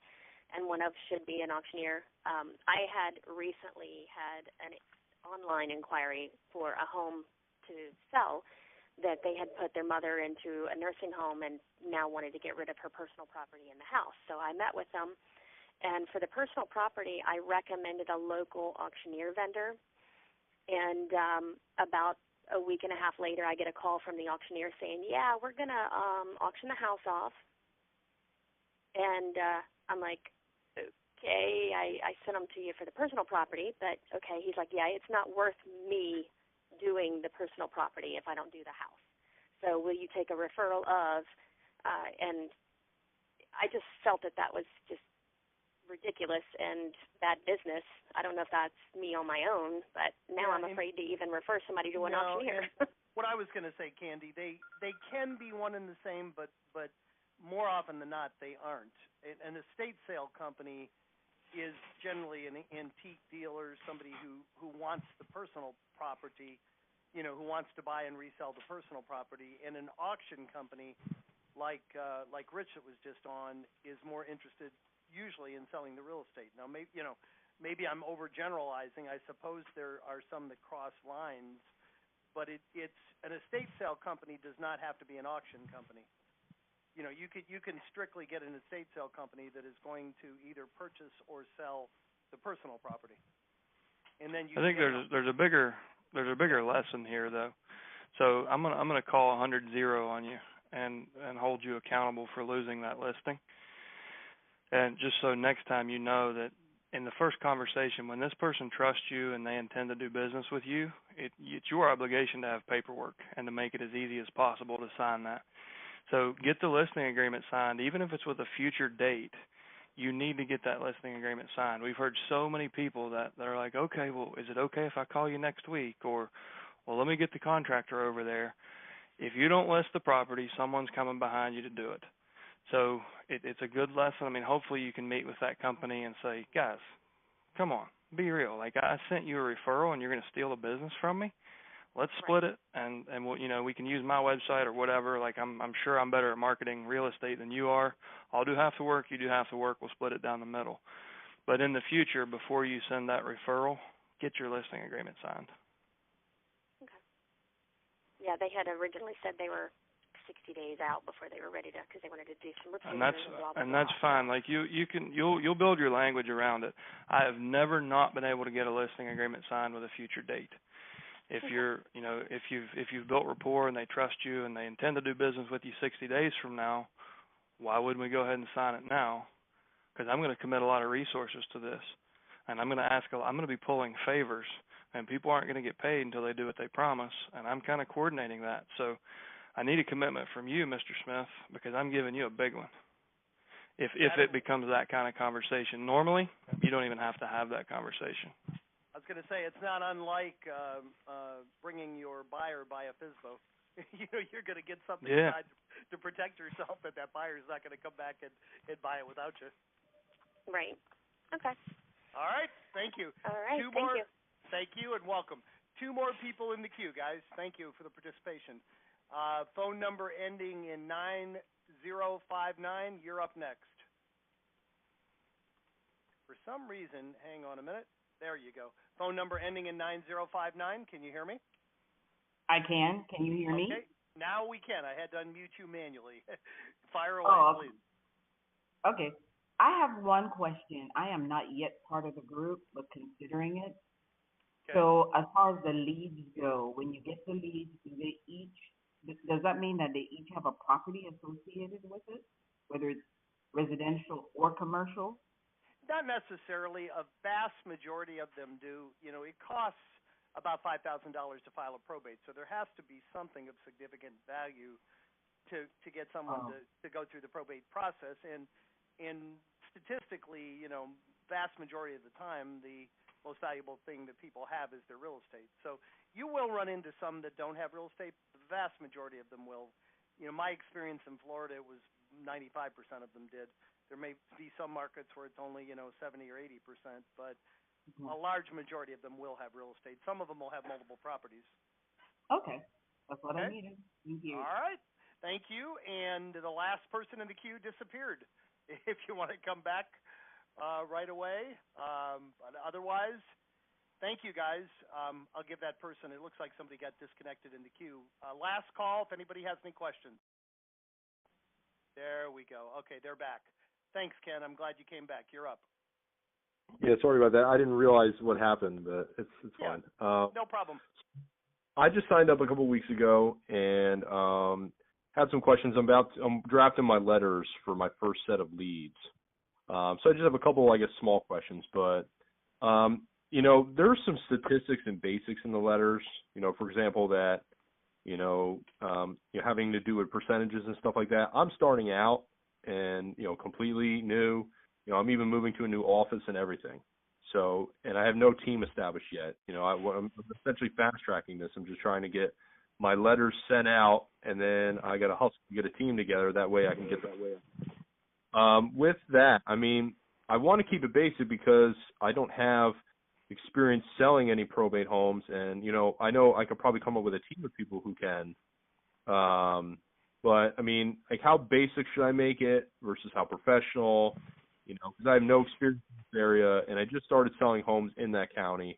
and one of should be an auctioneer. I had recently had an online inquiry for a home to sell that they had put their mother into a nursing home and now wanted to get rid of her personal property in the house. So I met with them, and for the personal property, I recommended a local auctioneer vendor. And about a week and a half later, I get a call from the auctioneer saying, yeah, we're going to auction the house off. And I'm like, okay, I sent them to you for the personal property, but okay. He's like, yeah, it's not worth me doing the personal property if I don't do the house. So will you take a referral of, and I just felt that was just ridiculous and bad business. I don't know if that's me on my own, but now I'm afraid to even refer somebody to an auctioneer. What I was going to say, Candy, they can be one and the same, but more often than not, they aren't. An estate sale company is generally an antique dealer, somebody who wants the personal property, who wants to buy and resell the personal property. And an auction company like Rich that was just on is more interested usually in selling the real estate. Now, maybe I'm overgeneralizing. I suppose there are some that cross lines, but it's an estate sale company does not have to be an auction company. You can strictly get an estate sale company that is going to either purchase or sell the personal property. And then I think there's a bigger lesson here though. So I'm gonna call 100-0 on you and hold you accountable for losing that listing. And just so next time you know that in the first conversation, when this person trusts you and they intend to do business with you, it's your obligation to have paperwork and to make it as easy as possible to sign that. So get the listing agreement signed, even if it's with a future date. You need to get that listing agreement signed. We've heard so many people that are like, okay, well, is it okay if I call you next week? Or, well, let me get the contractor over there. If you don't list the property, someone's coming behind you to do it. So it's a good lesson. I mean, hopefully you can meet with that company and say, guys, come on, be real. Like, I sent you a referral and you're going to steal the business from me? Let's split it, and we'll, we can use my website or whatever. Like, I'm sure I'm better at marketing real estate than you are. I'll do half the work, you do half the work. We'll split it down the middle. But in the future, before you send that referral, get your listing agreement signed. Okay. Yeah, they had originally said they were 60 days out before they were ready to, because they wanted to do some repairs And that's blah, blah, and blah. that's fine. Like you'll build your language around it. I have never not been able to get a listing agreement signed with a future date. If you're, if you've built rapport and they trust you and they intend to do business with you 60 days from now, why wouldn't we go ahead and sign it now? Because I'm going to commit a lot of resources to this, and I'm going to be pulling favors, and people aren't going to get paid until they do what they promise, and I'm kind of coordinating that. So I need a commitment from you, Mr. Smith, because I'm giving you a big one. If it becomes that kind of conversation, normally you don't even have to have that conversation. I was going to say, it's not unlike bringing your buyer by a FSBO. You're going to get something inside to protect yourself that buyer is not going to come back and buy it without you. Right. Okay. All right. Thank you. All right. Thank you. Thank you and welcome. 2 more people in the queue, guys. Thank you for the participation. Phone number ending in 9059. You're up next. For some reason, hang on a minute. There you go. Phone number ending in 9059. Can you hear me? I can. Can you hear me? Okay. Now we can. I had to unmute you manually. Fire away, please. Okay. I have one question. I am not yet part of the group, but considering it. Okay. So as far as the leads go, when you get the leads, does that mean that they each have a property associated with it, whether it's residential or commercial? Not necessarily. A vast majority of them do. It costs about $5,000 to file a probate, so there has to be something of significant value to get someone to go through the probate process. And statistically, vast majority of the time, the most valuable thing that people have is their real estate. So you will run into some that don't have real estate. The vast majority of them will. My experience in Florida, it was 95% of them did. There may be some markets where it's only, 70 or 80%, but a large majority of them will have real estate. Some of them will have multiple properties. Okay. That's what I needed. Thank you. All right. Thank you. And the last person in the queue disappeared. If you want to come back right away. But otherwise, thank you, guys. I'll give that person, it looks like somebody got disconnected in the queue. Last call, if anybody has any questions. There we go. Okay, they're back. Thanks, Ken. I'm glad you came back. You're up. Yeah, sorry about that. I didn't realize what happened, but it's fine. No problem. I just signed up a couple weeks ago and had some questions. I'm drafting my letters for my first set of leads. So I just have a couple, small questions. But, there's some statistics and basics in the letters, for example, that, having to do with percentages and stuff like that. I'm starting out and, completely new. I'm even moving to a new office and everything. So, and I have no team established yet. I'm essentially fast tracking this. I'm just trying to get my letters sent out, and then I got to hustle to get a team together. That way I can get that. With that, I want to keep it basic because I don't have experience selling any probate homes, and I know I could probably come up with a team of people who can. But how basic should I make it versus how professional? Because I have no experience in this area, and I just started selling homes in that county.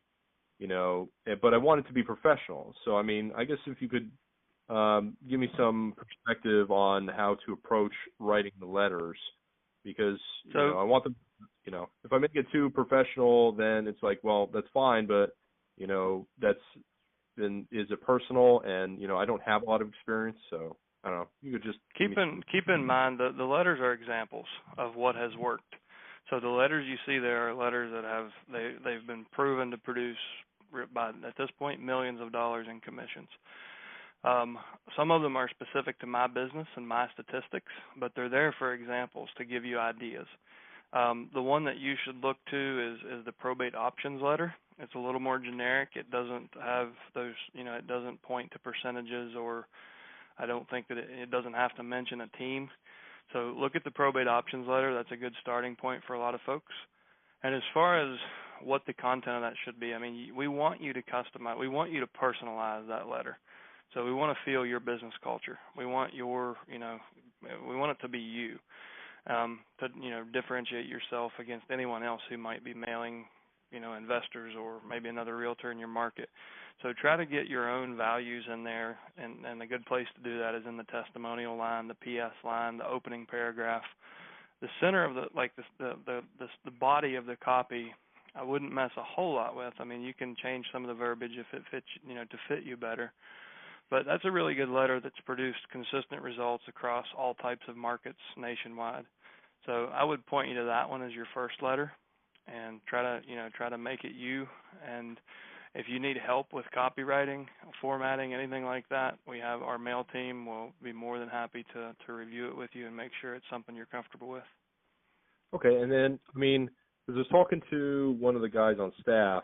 But I want it to be professional. So I guess if you could give me some perspective on how to approach writing the letters, because I want them. If I make it too professional, then it's like, well, that's fine, but then is it personal? And I don't have a lot of experience, so I don't know. You could just keep in mind that the letters are examples of what has worked. So the letters you see there are letters that they've been proven to produce by, at this point, millions of dollars in commissions. Some of them are specific to my business and my statistics, but they're there for examples to give you ideas. The one that you should look to is the probate options letter. It's a little more generic. It doesn't have those, it doesn't point to percentages, or I don't think that it doesn't have to mention a team. So look at the probate options letter. That's a good starting point for a lot of folks. And as far as what the content of that should be, we want you to customize. We want you to personalize that letter. So we want to feel your business culture. We want we want it to be you, to differentiate yourself against anyone else who might be mailing investors or maybe another realtor in your market. So try to get your own values in there, and a good place to do that is in the testimonial line, the PS line, the opening paragraph. The center of the body of the copy, I wouldn't mess a whole lot with. I mean, you can change some of the verbiage if it fits, to fit you better. But that's a really good letter that's produced consistent results across all types of markets nationwide. So I would point you to that one as your first letter, and try to make it you. And if you need help with copywriting, formatting, anything like that, we have our mail team will be more than happy to review it with you and make sure it's something you're comfortable with. Okay, and then I was talking to one of the guys on staff,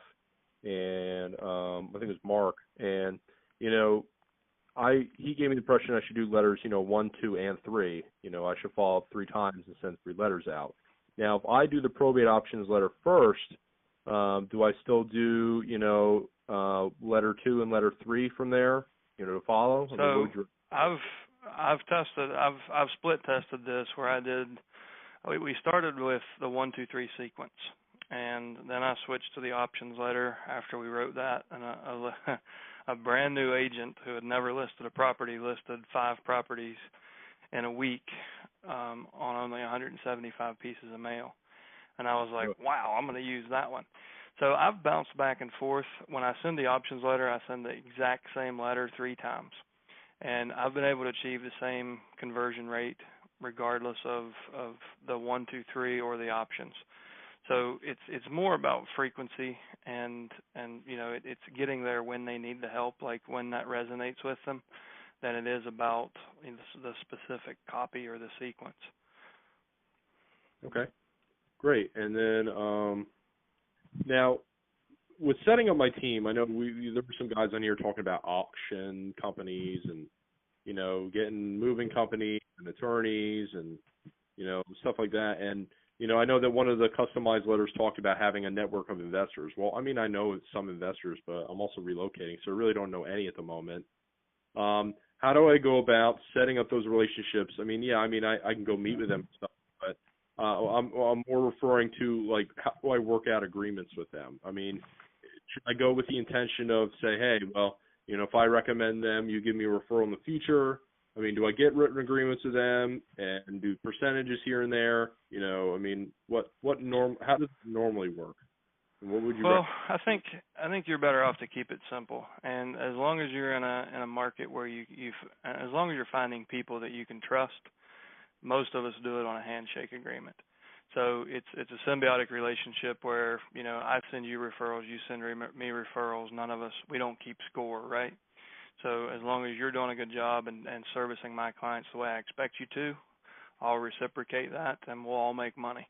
and I think it was Mark, and he gave me the impression I should do letters 1, 2, and 3. I should follow up 3 times and send 3 letters out. Now, if I do the probate options letter first, do I still do letter 2 and letter 3 from there to follow? So I've split tested this where I did. We started with the 1, 2, 3 sequence, and then I switched to the options letter after we wrote that. And a brand new agent who had never listed a property listed 5 properties in a week on only 175 pieces of mail. And I was like, wow, I'm going to use that one. So I've bounced back and forth. When I send the options letter, I send the exact same letter 3 times. And I've been able to achieve the same conversion rate regardless of the 1, 2, 3 or the options. So it's more about frequency and it's getting there when they need the help, like when that resonates with them, than it is about the specific copy or the sequence. Okay, great. And then now with setting up my team, I know there were some guys on here talking about auction companies and getting moving companies and attorneys and stuff like that. And I know that one of the customized letters talked about having a network of investors. Well, I mean, I know some investors, but I'm also relocating, so I really don't know any at the moment. How do I go about setting up those relationships? I mean, I can go meet with them and stuff, but I'm more referring to, like, how do I work out agreements with them? I mean, should I go with the intention of say, hey, well, if I recommend them, you give me a referral in the future? I mean, do I get written agreements with them and do percentages here and there? I mean, how does it normally work? And what would you recommend? I think you're better off to keep it simple. And as long as you're in a market where as long as you're finding people that you can trust, most of us do it on a handshake agreement. So it's a symbiotic relationship where, I send you referrals, you send me referrals. None of us, we don't keep score, right? So as long as you're doing a good job and servicing my clients the way I expect you to, I'll reciprocate that and we'll all make money.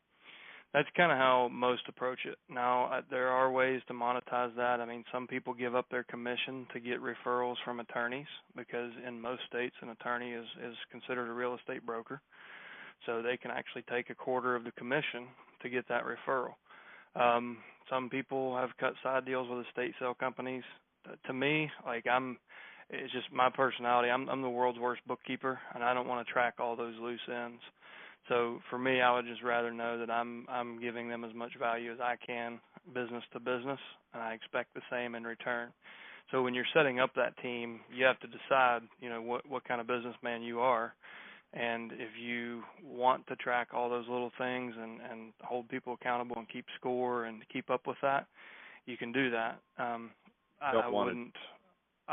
That's kind of how most approach it. Now, there are ways to monetize that. I mean, some people give up their commission to get referrals from attorneys because in most states an attorney is considered a real estate broker. So they can actually take a quarter of the commission to get that referral. Some people have cut side deals with estate sale companies. To me, it's just my personality. I'm the world's worst bookkeeper, and I don't want to track all those loose ends. So for me, I would just rather know that I'm giving them as much value as I can, business to business, and I expect the same in return. So when you're setting up that team, you have to decide, what kind of businessman you are. And if you want to track all those little things and hold people accountable and keep score and keep up with that, you can do that. I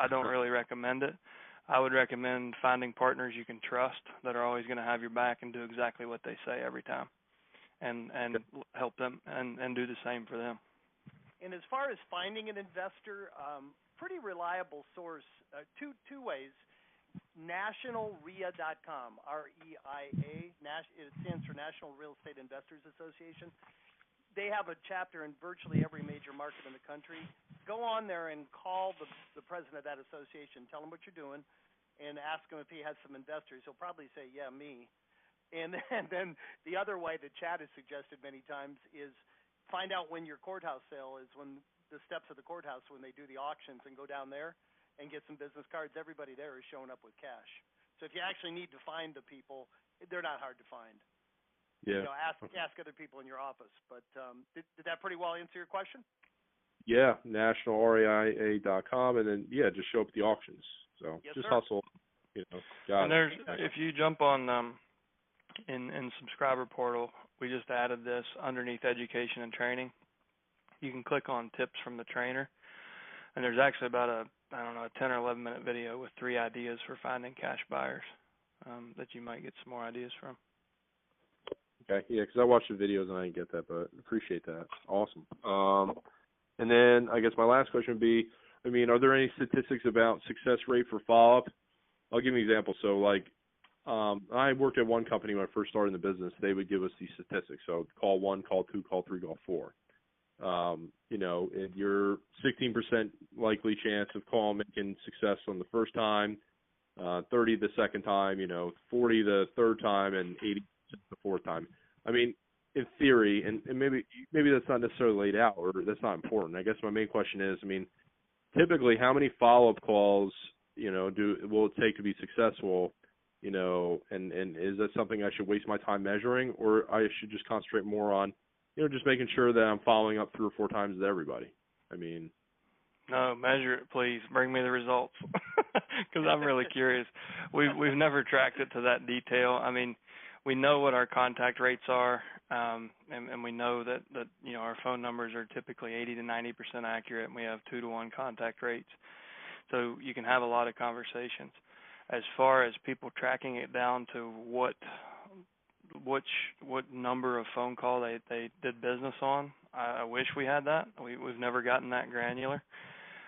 don't really recommend it. I would recommend finding partners you can trust that are always going to have your back and do exactly what they say every time, and help them and do the same for them. And as far as finding an investor, pretty reliable source, two ways. NationalREIA.com, REIA, it stands for National Real Estate Investors Association. They have a chapter in virtually every major market in the country. Go on there and call the president of that association, tell him what you're doing, and ask him if he has some investors. He'll probably say, yeah, me. And then the other way that Chad has suggested many times is find out when your courthouse sale is, when the steps of the courthouse, when they do the auctions, and go down there and get some business cards. Everybody there is showing up with cash. So if you actually need to find the people, they're not hard to find. Yeah. ask other people in your office. But did that pretty well answer your question? Yeah, nationalraia.com, and then just show up at the auctions. So yes, just sir. hustle, Got and it. if you jump on in subscriber portal, we just added this underneath education and training. You can click on tips from the trainer, and there's actually about a 10 or 11 minute video with 3 ideas for finding cash buyers that you might get some more ideas from. Okay, yeah, because I watched the videos and I didn't get that, but appreciate that. Awesome. And then I guess my last question would be, are there any statistics about success rate for follow-up? I'll give you an example. So, I worked at one company when I first started in the business. They would give us these statistics. So, call 1, call 2, call 3, call 4. Your 16% likely chance of making success on the first time, 30 the second time, 40 the third time, and 80 the fourth time. In theory, and maybe that's not necessarily laid out, or that's not important. I guess my main question is, typically how many follow-up calls, will it take to be successful, and is that something I should waste my time measuring, or I should just concentrate more on, just making sure that I'm following up 3 or 4 times with everybody? No, measure it, please. Bring me the results, because I'm really curious. We've never tracked it to that detail. We know what our contact rates are, and we know that our phone numbers are typically 80 to 90% accurate, and we have 2-to-1 contact rates. So you can have a lot of conversations. As far as people tracking it down to what number of phone call they did business on, I wish we had that. We've never gotten that granular.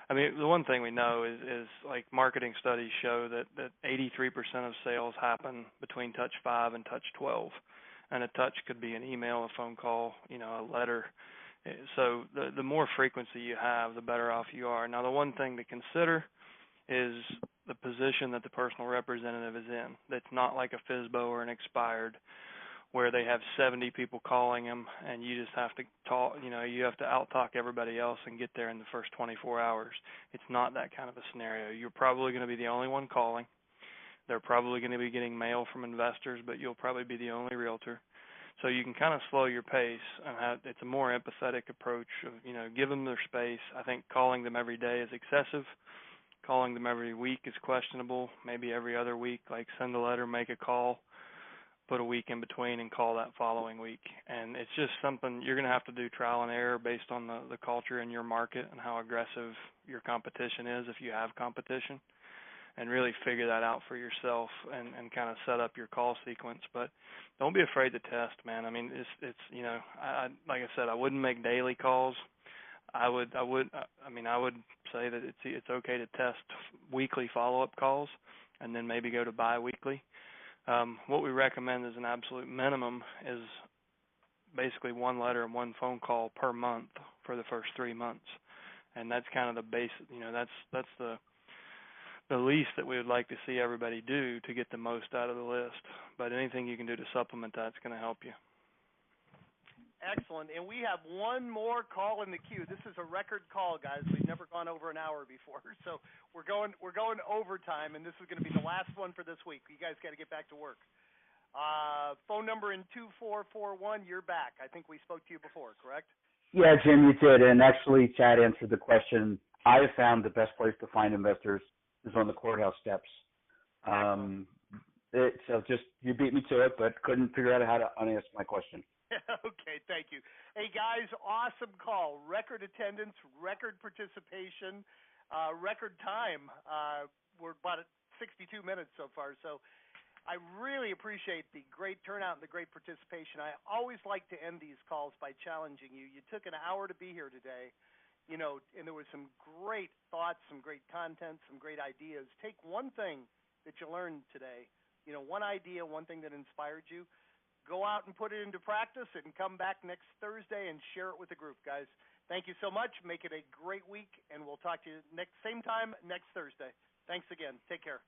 The one thing we know is like marketing studies show that 83% of sales happen between touch 5 and touch 12. And a touch could be an email, a phone call, a letter. So the more frequency you have, the better off you are. Now, the one thing to consider is the position that the personal representative is in. That's not like a FSBO or an expired, where they have 70 people calling them, and you just have to talk, you have to out-talk everybody else and get there in the first 24 hours. It's not that kind of a scenario. You're probably going to be the only one calling. They're probably going to be getting mail from investors, but you'll probably be the only realtor. So you can kind of slow your pace, and it's a more empathetic approach of, give them their space. I think calling them every day is excessive. Calling them every week is questionable. Maybe every other week, like send a letter, make a call, put a week in between, and call that following week. And it's just something you're going to have to do trial and error based on the culture in your market and how aggressive your competition is, if you have competition, and really figure that out for yourself and kind of set up your call sequence. But don't be afraid to test, man. It's like I said, I wouldn't make daily calls. I would say that it's okay to test weekly follow-up calls and then maybe go to bi-weekly. What we recommend as an absolute minimum is basically 1 letter and 1 phone call per month for the first 3 months, and that's kind of the base. That's the least that we would like to see everybody do to get the most out of the list. But anything you can do to supplement that's going to help you. Excellent. And we have one more call in the queue. This is a record call, guys. We've never gone over an hour before, so we're going overtime, and this is going to be the last one for this week. You guys got to get back to work. Phone number in 2441. You're back. I think we spoke to you before, correct? Yeah, Jim, you did, and actually Chad answered the question. I have found the best place to find investors is on the courthouse steps. So just you beat me to it, but couldn't figure out how to unanswer my question. Okay, thank you. Hey, guys, awesome call. Record attendance, record participation, record time. We're about at 62 minutes so far, so I really appreciate the great turnout and the great participation. I always like to end these calls by challenging you. You took an hour to be here today, and there was some great thoughts, some great content, some great ideas. Take one thing that you learned today, one idea, one thing that inspired you. Go out and put it into practice and come back next Thursday and share it with the group, guys. Thank you so much. Make it a great week, and we'll talk to you same time next Thursday. Thanks again. Take care.